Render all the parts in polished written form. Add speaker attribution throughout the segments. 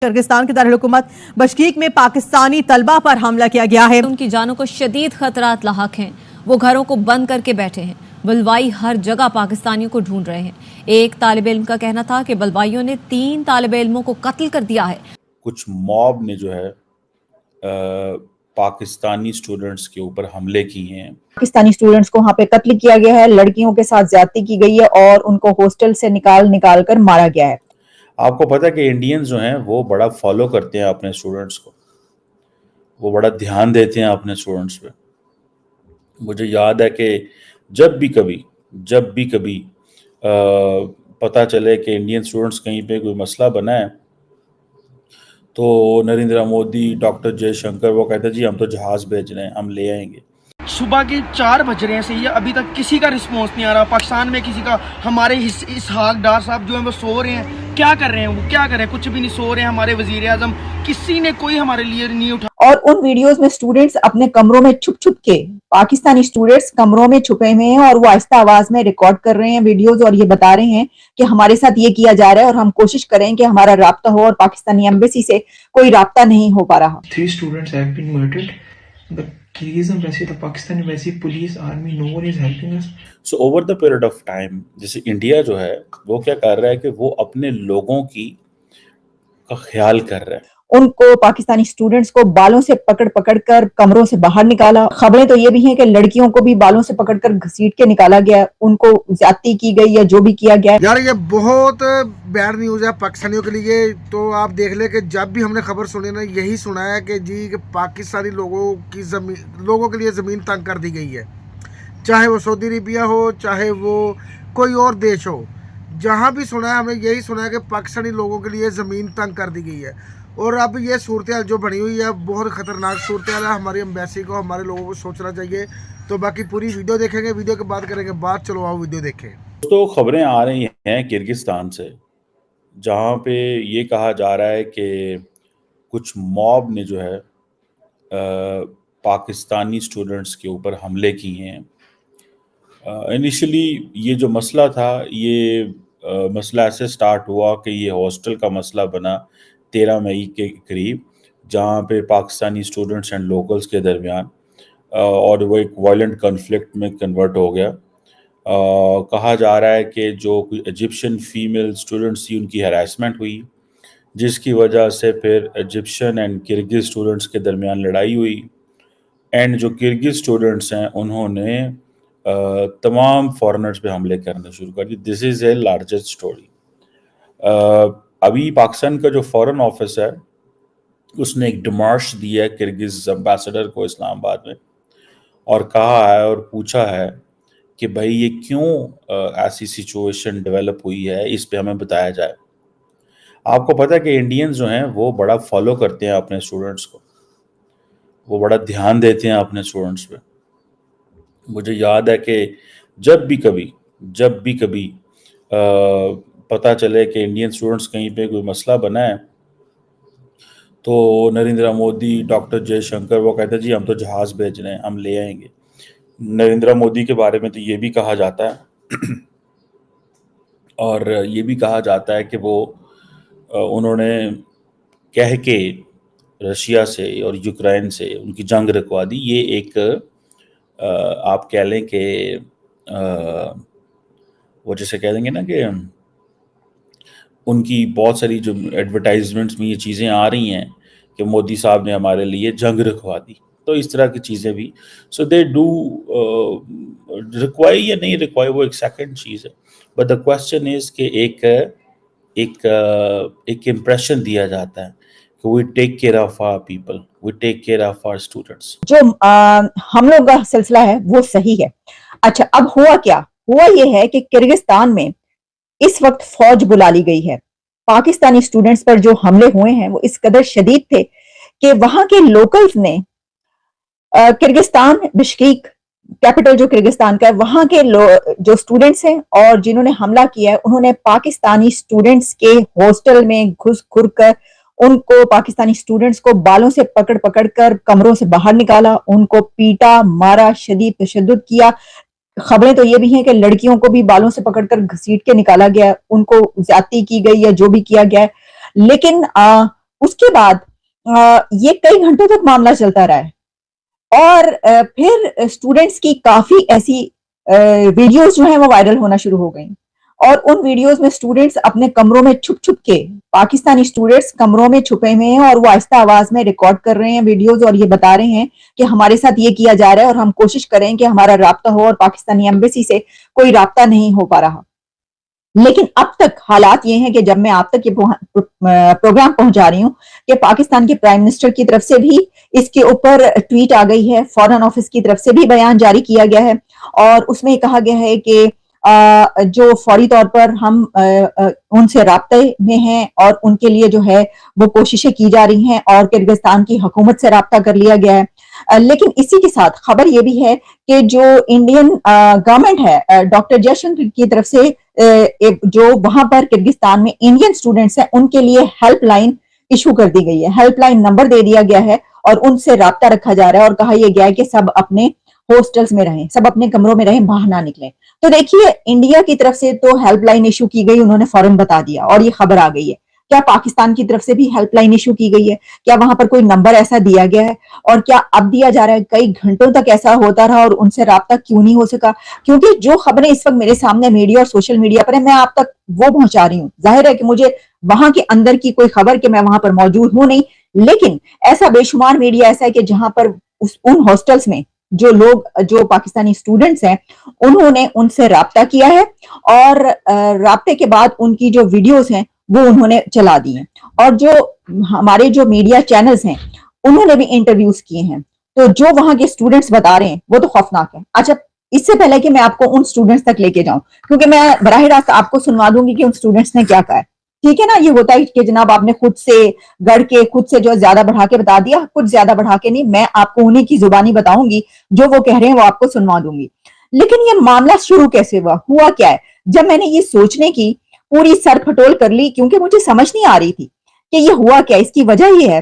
Speaker 1: Kyrgyzstan के दारुल-हुकूमत बशकीक में पाकिस्तानी तलबा पर हमला किया गया है।
Speaker 2: उनकी जानों को शदीद खतरात लाहक हैं। वो घरों को बंद करके बैठे हैं। बलवाई हर जगह पाकिस्तानियों को ढूंढ रहे हैं। एक तालिब इल्म का कहना था कि बलवाइयों ने 3 तालिब इल्मों को कत्ल कर दिया है।
Speaker 3: कुछ मॉब ने जो है पाकिस्तानी स्टूडेंट्स के ऊपर हमले किए हैं।
Speaker 4: पाकिस्तानी स्टूडेंट्स को वहाँ पे कत्ल किया गया है, लड़कियों के साथ ज्यादती की गई है और उनको हॉस्टल से निकाल कर मारा गया है।
Speaker 3: आपको पता है कि इंडियंस जो हैं वो बड़ा फॉलो करते हैं अपने स्टूडेंट्स को, वो बड़ा ध्यान देते हैं अपने स्टूडेंट्स पे। मुझे याद है कि जब भी कभी पता चले कि इंडियन स्टूडेंट्स कहीं पे कोई मसला बना है तो नरेंद्र मोदी, डॉक्टर जयशंकर वो कहते हैं जी हम तो जहाज भेज रहे हैं, हम ले आएंगे।
Speaker 5: सुबह के 4 बज रहे हैं सही है, अभी तक किसी का रिस्पॉन्स नहीं आ रहा। पाकिस्तान में किसी का, हमारे इसहाक डार साहब जो हैं वो सो रहे हैं। क्या कर रहे हैं वो, क्या कर रहे हैं? कुछ भी नहीं, सो रहे हैं। हमारे वजीर आजम, किसी ने कोई हमारे लिए नहीं उठा।
Speaker 4: और उन वीडियोस में स्टूडेंट्स अपने कमरों में छुप के, पाकिस्तानी स्टूडेंट्स कमरों में छुपे हुए हैं और वो आहिस्ता आवाज में रिकॉर्ड कर रहे हैं वीडियोस और ये बता रहे हैं कि हमारे साथ ये किया जा रहा है और हम कोशिश करें कि हमारा राब्ता हो, और पाकिस्तानी एम्बेसी से कोई राब्ता नहीं हो पा रहा।
Speaker 6: 3 students have been murdered. The Kyrgyz embassy, the Pakistan embassy, police, army, no one is helping us.
Speaker 3: So over the period of time, जैसे इंडिया जो है वो क्या कर रहा है कि वो अपने लोगों का ख्याल कर रहा है।
Speaker 4: उनको, पाकिस्तानी स्टूडेंट्स को बालों से पकड़ कर कमरों से बाहर निकाला। खबरें तो ये भी हैं कि लड़कियों को भी बालों से पकड़कर घसीट के निकाला गया, उनको ज्यादती की गई या जो भी किया गया।
Speaker 7: यार ये बहुत बैड न्यूज है पाकिस्तानियों के लिए। तो आप देख ले कि जब भी हमने खबर सुनी ना, यही सुना है कि जी कि पाकिस्तानी लोगों के लिए जमीन तंग कर दी गई है। चाहे वो सऊदी अरेबिया हो, चाहे वो कोई और देश हो, जहाँ भी सुना है हमने यही सुना है कि पाकिस्तानी लोगों के लिए जमीन तंग कर दी गई है। और अब ये सूरत हाल जो बनी हुई है बहुत ख़तरनाक सूरत हाल है। हमारी एम्बेसी को, हमारे लोगों को सोचना चाहिए। तो बाकी पूरी वीडियो देखेंगे, वीडियो के बाद करेंगे बात। चलो आओ वीडियो देखें।
Speaker 3: तो खबरें आ रही हैं किर्गिस्तान से, जहाँ पे ये कहा जा रहा है कि कुछ मॉब ने जो है पाकिस्तानी स्टूडेंट्स के ऊपर हमले किए हैं। इनिशियली ये जो मसला था, ये मसला ऐसे स्टार्ट हुआ कि ये हॉस्टल का मसला बना 13 मई के करीब, जहाँ पे पाकिस्तानी स्टूडेंट्स एंड लोकल्स के दरमियान और वो एक वायलेंट कन्फ्लिक्ट में कन्वर्ट हो गया। कहा जा रहा है कि जो इजिप्शियन फीमेल स्टूडेंट्स थी उनकी हैरेसमेंट हुई, जिसकी वजह से फिर इजिप्शियन एंड किर्गिज स्टूडेंट्स के दरमियान लड़ाई हुई। एंड जो किर्गिज स्टूडेंट्स हैं उन्होंने तमाम फॉरेनर्स पे हमले करना शुरू कर दिए। This is a largest story. अभी पाकिस्तान का जो फॉरेन ऑफिस है उसने एक डिमार्श दी है किर्गिज एम्बेसडर को इस्लामाबाद में, और कहा है और पूछा है कि भाई ये क्यों ऐसी सिचुएशन डेवलप हुई है, इस पे हमें बताया जाए। आपको पता है कि इंडियंस जो हैं वो बड़ा फॉलो करते हैं अपने स्टूडेंट्स को, वो बड़ा ध्यान देते हैं अपने स्टूडेंट्स पे। मुझे याद है कि जब भी कभी पता चले कि इंडियन स्टूडेंट्स कहीं पे कोई मसला बना है तो नरेंद्र मोदी, डॉक्टर जयशंकर वो कहते हैं जी हम तो जहाज भेज रहे हैं, हम ले आएंगे। नरेंद्र मोदी के बारे में तो ये भी कहा जाता है और ये भी कहा जाता है कि वो उन्होंने कह के रशिया से और यूक्रेन से उनकी जंग रुकवा दी। ये एक आप कह लें कि वो जैसे कह देंगे ना कि उनकी बहुत सारी जो एडवर्टाइजमेंट्स में ये चीज़ें आ रही हैं कि मोदी साहब ने हमारे लिए जंग रखवा दी, तो इस तरह की चीज़ें भी। सो दे डू रिक्वायर या नहीं रिक्वायर, वो एक सेकंड चीज़ है। बट द क्वेश्चन इज़ कि एक इम्प्रेशन दिया जाता है कि we take care of our people, we take care of our students.
Speaker 4: जो हम लोग का सिलसिला है वो सही है। अच्छा, अब हुआ क्या? हुआ ये है कि किर्गिस्तान में इस वक्त फौज बुला ली गई है। पाकिस्तानी स्टूडेंट्स पर जो हमले हुए हैं वो इस कदर शदीद थे कि वहां के लोकल्स ने किर्गिस्तान, बिश्केक कैपिटल जो किर्गिस्तान का है, वहां के जो स्टूडेंट्स हैं और जिन्होंने हमला किया है, उन्होंने पाकिस्तानी स्टूडेंट्स के हॉस्टल में घुस कर उनको, पाकिस्तानी स्टूडेंट्स को बालों से पकड़ कर कमरों से बाहर निकाला, उनको पीटा, मारा, शदीद तशद्दुद किया। खबरें तो ये भी हैं कि लड़कियों को भी बालों से पकड़कर घसीट के निकाला गया, उनको ज्यादती की गई या जो भी किया गया। लेकिन उसके बाद ये कई घंटों तक मामला चलता रहा है और फिर स्टूडेंट्स की काफी ऐसी वीडियोस जो है वो वायरल होना शुरू हो गई और उन वीडियोस में स्टूडेंट्स अपने कमरों में छुप छुप के, पाकिस्तानी स्टूडेंट्स कमरों में छुपे हुए हैं और वो आहिस्ता आवाज में रिकॉर्ड कर रहे हैं वीडियोस और ये बता रहे हैं कि हमारे साथ ये किया जा रहा है और हम कोशिश करें कि हमारा राब्ता हो और पाकिस्तानी एम्बेसी से कोई राब्ता नहीं हो पा रहा। लेकिन अब तक हालात ये हैं कि जब मैं आप तक ये प्रोग्राम पहुंचा रही हूँ कि पाकिस्तान के प्राइम मिनिस्टर की तरफ से भी इसके ऊपर ट्वीट आ गई है, फॉरेन ऑफिस की तरफ से भी बयान जारी किया गया है और उसमें कहा गया है कि जो फौरी तौर पर हम उनसे राब्ते में हैं और उनके लिए जो है वो कोशिशें की जा रही हैं और किर्गिस्तान की हुकूमत से राब्ता कर लिया गया है। लेकिन इसी के साथ खबर ये भी है कि जो इंडियन गवर्नमेंट है, डॉक्टर जयशंकर की तरफ से जो वहां पर किर्गिस्तान में इंडियन स्टूडेंट्स हैं उनके लिए हेल्पलाइन इशू कर दी गई है, हेल्पलाइन नंबर दे दिया गया है और उनसे राब्ता रखा जा रहा है और कहा यह गया है कि सब अपने हॉस्टल्स में रहें, सब अपने कमरों में रहें, बाहर ना निकलें। तो देखिए, इंडिया की तरफ से तो हेल्पलाइन इशू की गई, उन्होंने फौरन बता दिया और ये खबर आ गई है। क्या पाकिस्तान की तरफ से भी हेल्पलाइन इशू की गई है? क्या वहां पर कोई नंबर ऐसा दिया गया है और क्या अब दिया जा रहा है? कई घंटों तक ऐसा होता रहा और उनसे राब्ता क्यों नहीं हो सका? क्योंकि जो खबरें इस वक्त मेरे सामने मीडिया और सोशल मीडिया पर है, मैं आप तक वो पहुंचा रही हूँ। जाहिर है कि मुझे वहां के अंदर की कोई खबर कि मैं वहां पर मौजूद हूं नहीं, लेकिन ऐसा बेशुमार मीडिया ऐसा है कि जहां पर उन हॉस्टल्स में जो लोग, जो पाकिस्तानी स्टूडेंट्स हैं, उन्होंने उनसे राब्ता किया है और राब्ते के बाद उनकी जो वीडियोस हैं वो उन्होंने चला दी हैं और जो हमारे जो मीडिया चैनल्स हैं उन्होंने भी इंटरव्यूज किए हैं। तो जो वहां के स्टूडेंट्स बता रहे हैं वो तो खौफनाक है। अच्छा, इससे पहले कि मैं आपको उन स्टूडेंट्स तक लेके जाऊं, क्योंकि मैं बराह रास्त आपको सुनवा दूंगी कि उन स्टूडेंट्स ने क्या कहा है, ठीक है ना। ये होता है कि जनाब आपने खुद से गढ़ के, खुद से जो ज्यादा बढ़ा के बता दिया, कुछ ज्यादा बढ़ा के नहीं, मैं आपको उन्हीं की जुबानी बताऊंगी, जो वो कह रहे हैं वो आपको सुनवा दूंगी। लेकिन ये मामला शुरू कैसे हुआ क्या है? जब मैंने ये सोचने की पूरी सर फटोल कर ली, क्योंकि मुझे समझ नहीं आ रही थी कि ये हुआ क्या। इसकी वजह ये है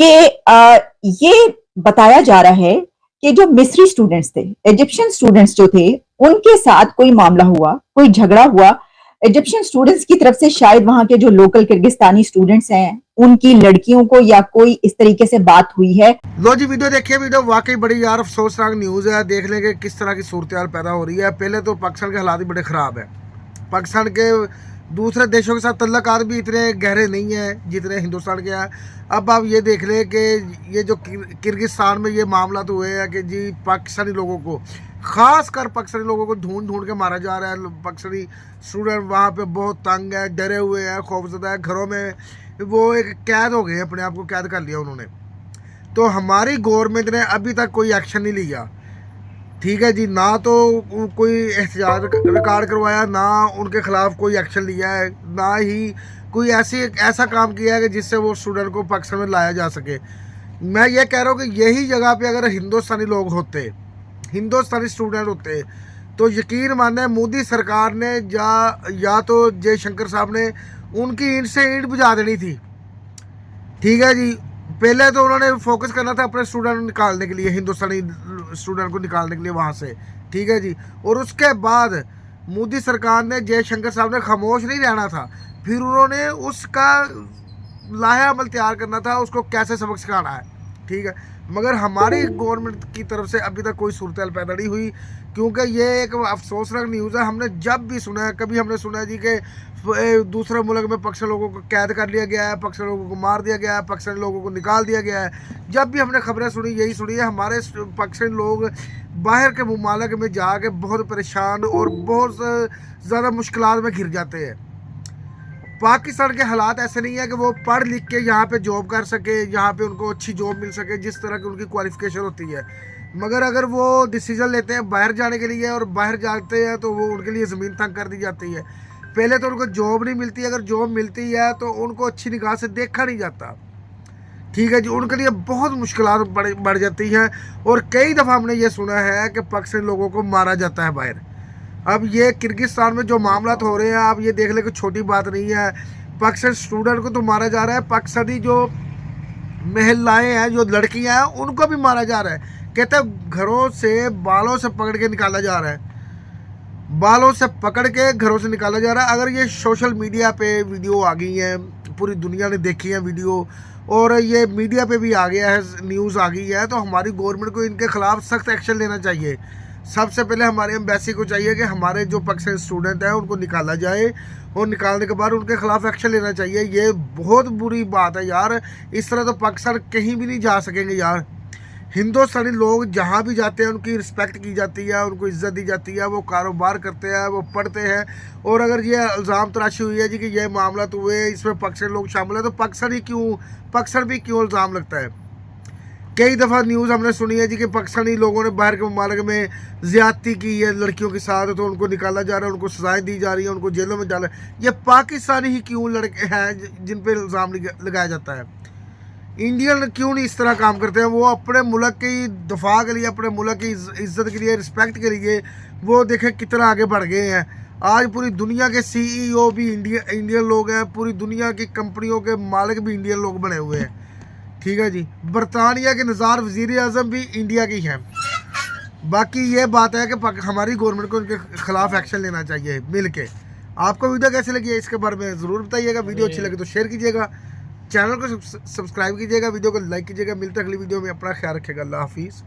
Speaker 4: कि ये बताया जा रहा है कि जो मिस्री स्टूडेंट्स थे, इजिप्शियन स्टूडेंट्स जो थे, उनके साथ कोई मामला हुआ, कोई झगड़ा हुआ इजिप्शियन स्टूडेंट्स की तरफ से। शायद वहां के जो लोकल किर्गिस्तानी स्टूडेंट्स हैं उनकी लड़कियों को या कोई इस तरीके से बात हुई है।
Speaker 7: लो जी, वीडियो देखिए। वीडियो वाकई बड़ी यार अफसोसनाक न्यूज़ है। देख लेंगे किस तरह की सूरत पैदा हो रही है। पहले तो पाकिस्तान के हालात ही बड़े ख़राब है। पाकिस्तान के दूसरे देशों के साथ तल्लुकात भी इतने गहरे नहीं हैं जितने हिंदुस्तान के हैं। अब आप ये देख लें कि ये जो किर्गिस्तान में ये मामला तो हुए हैं कि जी पाकिस्तानी लोगों को, ख़ास कर पाकिस्तानी लोगों को ढूंढ ढूंढ के मारा जा रहा है। पाकिस्तानी स्टूडेंट वहाँ पे बहुत तंग है, डरे हुए हैं, खौफजदा है, घरों में वो एक कैद हो गए, अपने आप को कैद कर लिया उन्होंने। तो हमारी गवर्नमेंट ने अभी तक कोई एक्शन नहीं लिया, ठीक है जी। ना तो कोई एहतजाज रिकॉर्ड करवाया, ना उनके खिलाफ कोई एक्शन लिया है, ना ही कोई ऐसा काम किया है कि जिससे वो स्टूडेंट को पाकिस्तान में लाया जा सके। मैं ये कह रहा हूँ कि यही जगह पे अगर हिंदुस्तानी लोग होते, हिंदुस्तानी स्टूडेंट होते, तो यकीन माने मोदी सरकार ने या तो जयशंकर साहब ने उनकी ईंट से ईंट बुझा देनी थी, ठीक है जी। पहले तो उन्होंने फोकस करना था अपने स्टूडेंट निकालने के लिए, हिंदुस्तानी स्टूडेंट को निकालने के लिए वहाँ से, ठीक है जी। और उसके बाद मोदी सरकार ने, जयशंकर साहब ने खामोश नहीं रहना था, फिर उन्होंने उसका लाया अमल तैयार करना था, उसको कैसे सबक सिखाना है, ठीक है। मगर हमारी गवर्नमेंट की तरफ से अभी तक कोई सूरत पैदा नहीं हुई, क्योंकि ये एक अफसोसनाक न्यूज़ है। हमने जब भी सुना है, कभी हमने सुना है जी कि दूसरे मुल्क में पाकिस्तानी लोगों को कैद कर लिया गया है, पाकिस्तानी लोगों को मार दिया गया है, पाकिस्तानी लोगों को निकाल दिया गया है। जब भी हमने खबरें सुनी, यही सुनी है, हमारे पाकिस्तानी लोग बाहर के मुमालिक में जाके बहुत परेशान और बहुत ज़्यादा मुश्किलात में घिर जाते हैं। पाकिस्तान के हालात ऐसे नहीं है कि वो पढ़ लिख के यहाँ पे जॉब कर सके, यहाँ पे उनको अच्छी जॉब मिल सके जिस तरह की उनकी क्वालिफिकेशन होती है। मगर अगर वो डिसीजन लेते हैं बाहर जाने के लिए और बाहर जाते हैं तो वो उनके लिए ज़मीन तंग कर दी जाती है। पहले तो उनको जॉब नहीं मिलती, अगर जॉब मिलती है तो उनको अच्छी निगाह से देखा नहीं जाता, ठीक है जी। उनके लिए बहुत मुश्किलात बढ़ जाती हैं और कई दफ़ा हमने ये सुना है कि पाकिस्तानी लोगों को मारा जाता है बाहर। अब ये किर्गिस्तान में जो मामला हो रहे हैं, आप ये देख लें कि छोटी बात नहीं है। पाकिस्तानी स्टूडेंट को तो मारा जा रहा है, पाकिस्तानी जो महिलाएं हैं, जो लड़कियां हैं, उनको भी मारा जा रहा है। कहते हैं घरों से बालों से पकड़ के निकाला जा रहा है, बालों से पकड़ के घरों से निकाला जा रहा है। अगर ये सोशल मीडिया पे वीडियो आ गई हैं, पूरी दुनिया ने देखी है वीडियो, और ये मीडिया पे भी आ गया है, न्यूज़ आ गई है। तो हमारी गवर्नमेंट को इनके खिलाफ सख्त एक्शन लेना चाहिए। सबसे पहले हमारे एम्बेसी को चाहिए कि हमारे जो पाकिस्तानी स्टूडेंट हैं उनको निकाला जाए, और निकालने के बाद उनके खिलाफ एक्शन लेना चाहिए। ये बहुत बुरी बात है यार, इस तरह तो पाकिस्तान कहीं भी नहीं जा सकेंगे यार। हिंदुस्तानी लोग जहाँ भी जाते हैं उनकी रिस्पेक्ट की जाती है, उनको इज्जत दी जाती है, वो कारोबार करते हैं, वो पढ़ते हैं। और अगर ये इल्ज़ाम तराशी हुई है जी कि ये मामला तो हुए, इसमें पाकिस्तानी लोग शामिल है, तो पाकिस्तान भी क्यों इल्ज़ाम लगता है? कई दफ़ा न्यूज़ हमने सुनी है जी कि पाकिस्तानी लोगों ने बाहर के ममालिक में ज़्यादती की है लड़कियों के साथ, तो उनको निकाला जा रहा है, उनको सजाएं दी जा रही हैं, उनको जेलों में डाला। ये पाकिस्तानी ही क्यों लड़के हैं जिन पर इल्ज़ाम लगाया जाता है? इंडियन क्यों नहीं इस तरह काम करते हैं? वो अपने मुल्क की दफा के लिए, अपने मुल्क की इज्जत के लिए, रिस्पेक्ट के लिए वो देखें कितना आगे बढ़ गए हैं। आज पूरी दुनिया के CEO भी इंडियन लोग हैं, पूरी दुनिया की कंपनियों के मालिक भी इंडियन लोग बने हुए हैं। ठीक है जी, बरतानिया के निज़ार वज़ीर आज़म भी इंडिया की हैं। बाकी ये बात है कि हमारी गवर्नमेंट को उनके खिलाफ एक्शन लेना चाहिए मिल के। आपको वीडियो कैसे लगी है इसके बारे में ज़रूर बताइएगा। वीडियो अच्छी लगे तो शेयर कीजिएगा, चैनल को सब्सक्राइब कीजिएगा, वीडियो को लाइक कीजिएगा। मिलते अगली वीडियो में, अपना ख्याल रखिएगा। अल्लाह हाफिज़।